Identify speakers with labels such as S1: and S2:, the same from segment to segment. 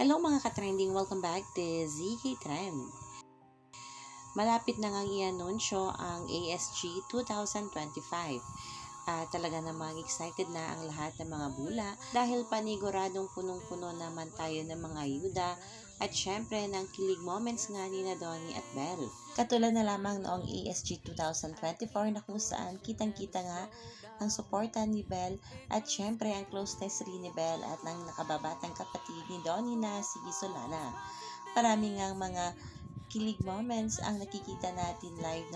S1: Hello mga ka-trending, welcome back to ZK Trend. Malapit na ngang i-anunsyo ang ASG 2025. Talaga namang excited na ang lahat ng mga bula dahil paniguradong punong-puno naman tayo ng mga ayuda at syempre ng kilig moments nga ni na Donnie at Belle. Katulad na lamang noong ASG 2024 na kung saan kitang-kita nga ang suporta ni Belle at syempre ang closeness rin ni Belle at ng nakababatang kapatid ni Donnie na si Solana. Marami ngang mga kilig moments ang nakikita natin live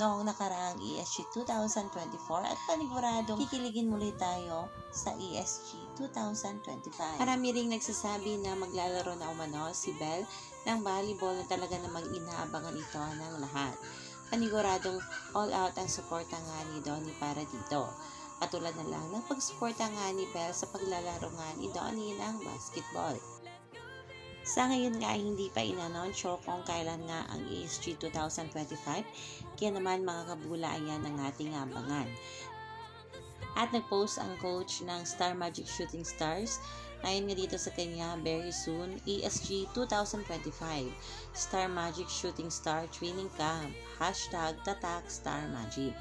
S1: noong nakaraang ESG 2024 at paniguradong kikiligin muli tayo sa ESG 2025. Marami ring nagsasabi na maglalaro na umano si Belle ng volleyball na talaga namang inaabangan ito ng lahat. Paniguradong all out ang suporta nga ni Donnie para dito. Katulad na lang ng pagsuporta nga ni Belle sa paglalaro nga ni Donnie ng basketball. Sa ngayon nga ay hindi pa inanunsyo kung kailan nga ang ESG 2025, kaya naman mga kabula ayan ang ating abangan. At nag-post ang coach ng Star Magic Shooting Stars, ayon nga dito sa kanya very soon, ESG 2025, Star Magic Shooting Star Training Camp, #TatakStarMagic.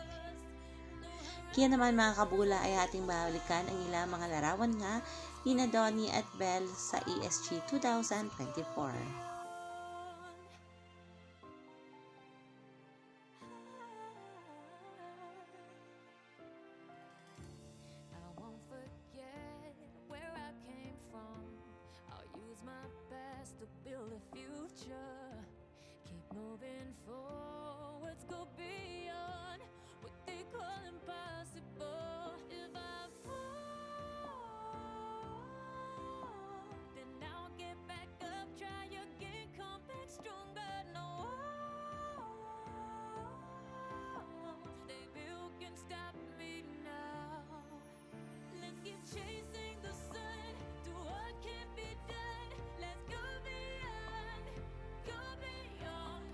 S1: Kaya naman mga kabula ay ating balikan ang ilang mga larawan nga ni Donnie at Belle sa ESG 2024.
S2: I'll use my best to build a future. Keep moving forwards, go beyond what they call impossible. If I fall, then I'll get back up, try again, come back stronger. No, baby, you can stop me now. Let's keep chasing the sun, do what can be done. Let's go beyond,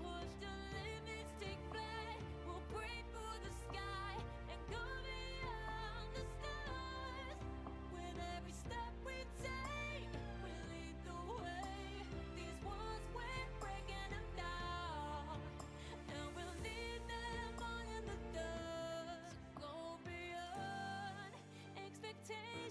S2: push the limits, take flight. We'll break through the sky and go beyond the stars. With every step we take, we lead the way. These walls we're breaking them down, and we'll lead them on in the dark. Go beyond expectations.